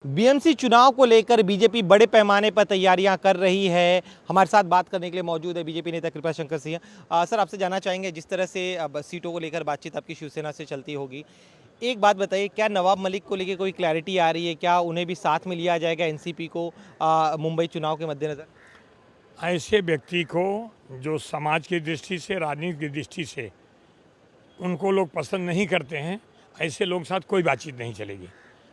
BMC चुनाव को लेकर बीजेपी बड़े पैमाने पर तैयारियां कर रही है। हमारे साथ बात करने के लिए मौजूद है बीजेपी नेता कृपाशंकर सिंह। सर, आपसे जानना चाहेंगे, जिस तरह से अब सीटों को लेकर बातचीत आपकी शिवसेना से चलती होगी, एक बात बताइए, क्या नवाब मलिक को लेकर कोई क्लैरिटी आ रही है? क्या उन्हें भी साथ में लिया जाएगा एनसीपी को मुंबई चुनाव के मद्देनजर? ऐसे व्यक्ति को जो समाज की दृष्टि से, राजनीति की दृष्टि से उनको लोग पसंद नहीं करते हैं, ऐसे लोग साथ कोई बातचीत नहीं चलेगी।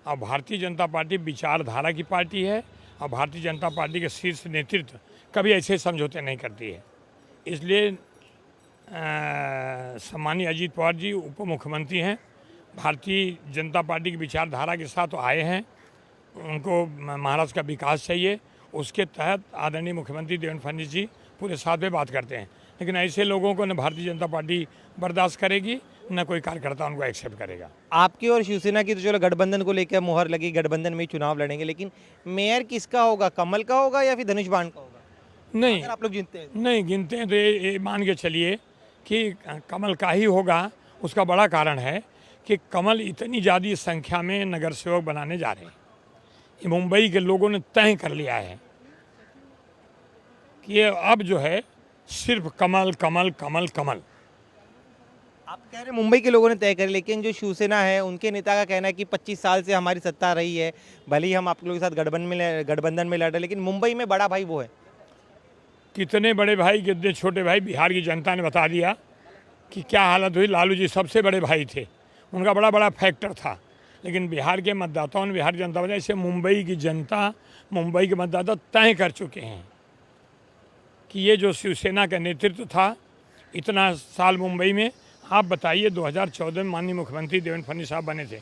अब भारतीय जनता पार्टी विचारधारा की पार्टी है और भारतीय जनता पार्टी के शीर्ष नेतृत्व कभी ऐसे समझौते नहीं करती है। इसलिए सम्मानीय अजीत पवार जी उप मुख्यमंत्री हैं, भारतीय जनता पार्टी की विचारधारा के साथ आए हैं। उनको महाराष्ट्र का विकास चाहिए, उसके तहत आदरणीय मुख्यमंत्री देवेंद्र फडणवीस जी पूरे साथ में बात करते हैं। लेकिन ऐसे लोगों को न भारतीय जनता पार्टी बर्दाश्त करेगी, न कोई कार्यकर्ता उनको एक्सेप्ट करेगा। आपकी और शिवसेना की तो चलो गठबंधन को लेकर मुहर लगी, गठबंधन में ही चुनाव लड़ेंगे, लेकिन मेयर किसका होगा? कमल का होगा या फिर धनुष बाण का होगा? नहीं, अगर आप लोग जीतते हैं नहीं गिनते हैं तो ये मान के चलिए कि कमल का ही होगा। उसका बड़ा कारण है कि कमल इतनी ज़्यादा संख्या में नगर सेवक बनाने जा रहे हैं। ये मुंबई के लोगों ने तय कर लिया है कि ये अब जो है सिर्फ कमल कमल कमल कमल। आप कह रहे हैं मुंबई के लोगों ने तय करी, लेकिन जो शिवसेना है उनके नेता का कहना है कि 25 साल से हमारी सत्ता रही है, भले ही हम आप लोगों के साथ गठबंधन में लड़ रहे, लेकिन मुंबई में बड़ा भाई वो है। कितने बड़े भाई कितने छोटे भाई, बिहार की जनता ने बता दिया कि क्या हालत हुई। लालू जी सबसे बड़े भाई थे, उनका बड़ा बड़ा फैक्टर था, लेकिन बिहार के मतदाताओं ने, बिहार जनता ने, ऐसे मुंबई की जनता, मुंबई के मतदाता तय कर चुके हैं कि ये जो शिवसेना का नेतृत्व था इतना साल मुंबई में। आप बताइए, 2014 में माननीय मुख्यमंत्री देवेंद्र फडणवीस साहब बने थे,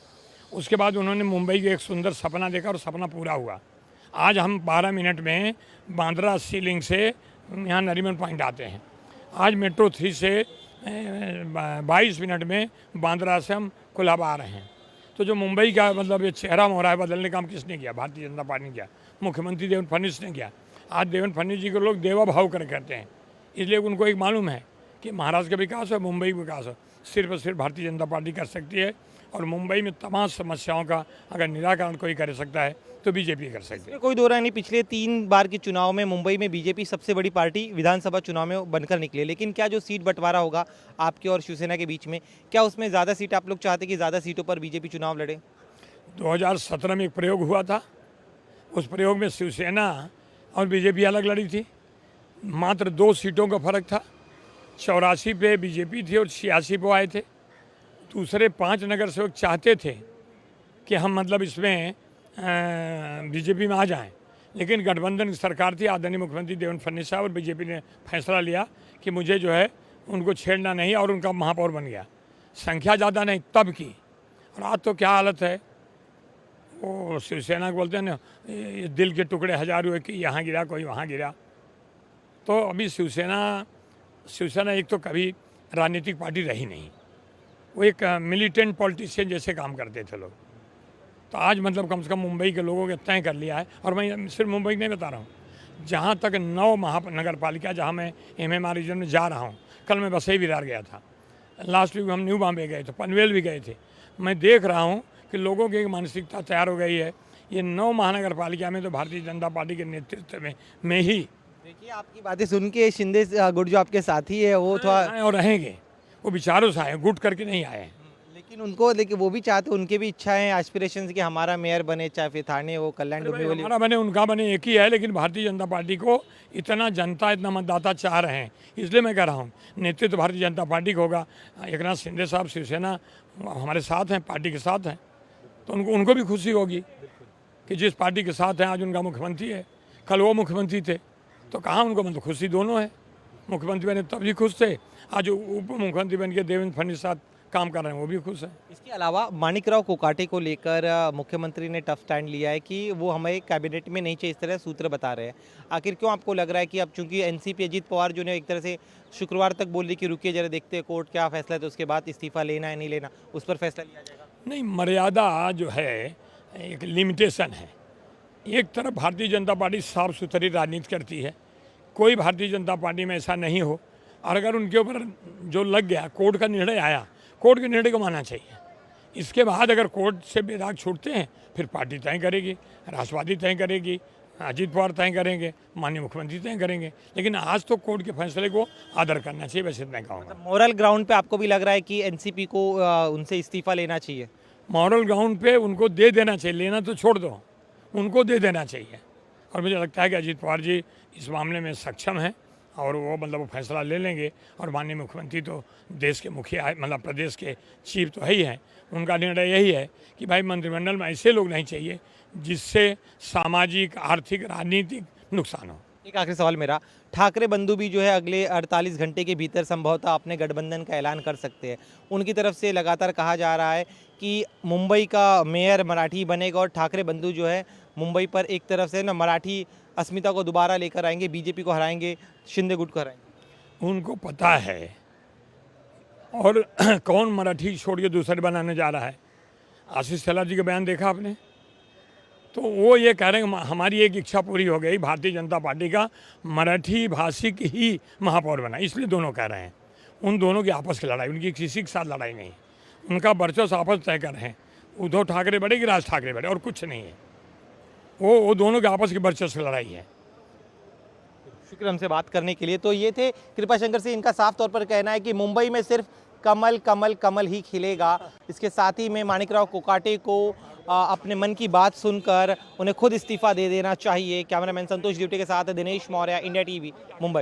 उसके बाद उन्होंने मुंबई के एक सुंदर सपना देखा और सपना पूरा हुआ। आज हम 12 मिनट में बांद्रा सीलिंग से यहाँ नरीमन पॉइंट आते हैं। आज मेट्रो 3 से 22 मिनट में बांद्रा से हम कोलाबा आ रहे हैं। तो जो मुंबई का मतलब ये चेहरा मोहरा है बदलने का काम किसने किया? भारतीय जनता पार्टी ने किया, मुख्यमंत्री देवेंद्र फडणवीस ने किया। आज देवेंद्र फडणवीस जी को लोग देवा भाव कर करते हैं, इसलिए उनको एक मालूम है कि महाराष्ट्र का विकास हो, मुंबई का विकास हो, सिर्फ और सिर्फ भारतीय जनता पार्टी कर सकती है। और मुंबई में तमाम समस्याओं का अगर निराकरण कोई कर सकता है तो बीजेपी कर सकती है। कोई दो राय नहीं, पिछले 3 बार के चुनाव में मुंबई में बीजेपी सबसे बड़ी पार्टी विधानसभा चुनाव में बनकर निकली, लेकिन क्या जो सीट बंटवारा होगा आपके और शिवसेना के बीच में, क्या उसमें ज़्यादा सीट आप लोग चाहते कि ज़्यादा सीटों पर बीजेपी चुनाव लड़े? 2017 में एक प्रयोग हुआ था, उस प्रयोग में शिवसेना और बीजेपी अलग लड़ी थी, मात्र 2 सीटों का फर्क था। 84 पे बीजेपी थी और 86 पे आए थे। दूसरे 5 नगर सेवक चाहते थे कि हम मतलब इसमें बीजेपी में आ जाएं, लेकिन गठबंधन की सरकार थी, आदरणीय मुख्यमंत्री देवेंद्र फडणवीस साहब, और बीजेपी ने फैसला लिया कि मुझे जो है उनको छेड़ना नहीं, और उनका महापौर बन गया। संख्या ज़्यादा नहीं तब की, और आज तो क्या हालत है। वो शिवसेना को बोलते हैं ना, दिल के टुकड़े हजार हुए कि यहाँ गिरा कोई वहाँ गिरा। तो अभी शिवसेना एक तो कभी राजनीतिक पार्टी रही नहीं, वो एक मिलिटेंट पॉलिटिशियन जैसे काम करते थे लोग। तो आज मतलब कम से कम मुंबई के लोगों ने तय कर लिया है, और मैं सिर्फ मुंबई नहीं बता रहा हूँ, जहाँ तक 9 महानगर पालिका जहाँ मैं MMR रीजन में जा रहा हूँ। कल मैं बसई विरार गया था, लास्ट वीक हम न्यू बॉम्बे गए थे, पनवेल भी गए थे। मैं देख रहा हूँ कि लोगों की एक मानसिकता तैयार हो गई है। ये 9 महानगर पालिका में तो भारतीय जनता पार्टी के नेतृत्व में ही। देखिए, आपकी बातें सुन के शिंदे गुट जो आपके साथी है वो थोड़ा और रहेंगे, वो विचारों से आए, गुट करके नहीं आए। लेकिन वो भी चाहते, उनके भी इच्छा है, एस्पिरेशंस कि हमारा मेयर बने, चाहे फिर थाने हो, कल्याण डोंबिवली हमारा बने, उनका बने, एक ही है। लेकिन भारतीय जनता पार्टी को इतना जनता, इतना मतदाता चाह रहे हैं, इसलिए मैं कह रहा हूँ नेतृत्व भारतीय जनता पार्टी का होगा। एकनाथ शिंदे साहब शिवसेना हमारे साथ हैं, पार्टी के साथ हैं, तो उनको भी खुशी होगी कि जिस पार्टी के साथ हैं आज उनका मुख्यमंत्री है। कल वो मुख्यमंत्री थे तो कहाँ उनको मतलब खुशी दोनों है। मुख्यमंत्री बने तब भी खुश थे, आज उप मुख्यमंत्री बन के देवेंद्र फडणवीस साथ काम कर रहे हैं, वो भी खुश है। इसके अलावा माणिकराव कोकाटे को लेकर मुख्यमंत्री ने टफ स्टैंड लिया है कि वो हमें कैबिनेट में नहीं चाहिए, इस तरह सूत्र बता रहे हैं। आखिर क्यों आपको लग रहा है कि अब चूंकि एनसीपी अजीत पवार जो ने एक तरह से शुक्रवार तक बोल दी कि रुकिए जरा देखते हैं कोर्ट क्या फैसला है, तो उसके बाद इस्तीफा लेना है नहीं लेना उस पर फैसला लिया जाएगा? नहीं, मर्यादा जो है एक लिमिटेशन है। एक तरफ भारतीय जनता पार्टी साफ सुथरी राजनीति करती है, कोई भारतीय जनता पार्टी में ऐसा नहीं हो, और अगर उनके ऊपर जो लग गया, कोर्ट का निर्णय आया, कोर्ट के निर्णय को मानना चाहिए। इसके बाद अगर कोर्ट से बेदाग छूटते हैं फिर पार्टी तय करेगी, राष्ट्रवादी तय करेगी, अजीत पवार तय करेंगे, माननीय मुख्यमंत्री तय करेंगे। लेकिन आज तो कोर्ट के फैसले को आदर करना चाहिए, वैसे मैं कहूँगा। मोरल ग्राउंड पे आपको भी लग रहा है कि एनसीपी को उनसे इस्तीफा लेना चाहिए? मॉरल ग्राउंड पे उनको दे देना चाहिए, लेना तो छोड़ दो, उनको दे देना चाहिए। और मुझे लगता है कि अजीत पवार जी इस मामले में सक्षम हैं और वो वो फैसला ले लेंगे। और माननीय मुख्यमंत्री तो देश के मुखिया, प्रदेश के चीफ तो है ही हैं। उनका निर्णय यही है कि भाई मंत्रिमंडल में ऐसे लोग नहीं चाहिए जिससे सामाजिक, आर्थिक, राजनीतिक नुकसान हो। एक आखिरी सवाल मेरा, ठाकरे बंधु भी जो है अगले 48 घंटे के भीतर संभवतः अपने गठबंधन का ऐलान कर सकते हैं। उनकी तरफ से लगातार कहा जा रहा है कि मुंबई का मेयर मराठी बनेगा और ठाकरे बंधु जो है मुंबई पर एक तरफ से ना मराठी अस्मिता को दोबारा लेकर आएंगे, बीजेपी को हराएंगे, शिंदे गुट को हराएंगे। उनको पता है। और कौन मराठी छोड़ के दूसरे बनाने जा रहा है? आशीष शेलार जी का बयान देखा आपने? तो वो ये कह रहे हैं हमारी एक इच्छा पूरी हो गई, भारतीय जनता पार्टी का मराठी भाषिक ही महापौर बना, इसलिए दोनों कह रहे हैं। उन दोनों की आपस की लड़ाई, उनकी किसी के साथ लड़ाई नहीं, उनका वर्चस्व आपस तय कर रहे हैं। उद्धव ठाकरे बढ़े कि राज ठाकरे बढ़े, और कुछ नहीं है। वो दोनों के आपस की वर्चस्व की लड़ाई है। शुक्र हमसे बात करने के लिए। तो ये थे कृपाशंकर सिंह। इनका साफ तौर पर कहना है कि मुंबई में सिर्फ कमल कमल कमल ही खिलेगा। इसके साथ ही में माणिकराव कोकाटे को अपने मन की बात सुनकर उन्हें खुद इस्तीफा दे देना चाहिए। कैमरामैन संतोष ड्यूटी के साथ दिनेश मौर्य, इंडिया टीवी, मुंबई।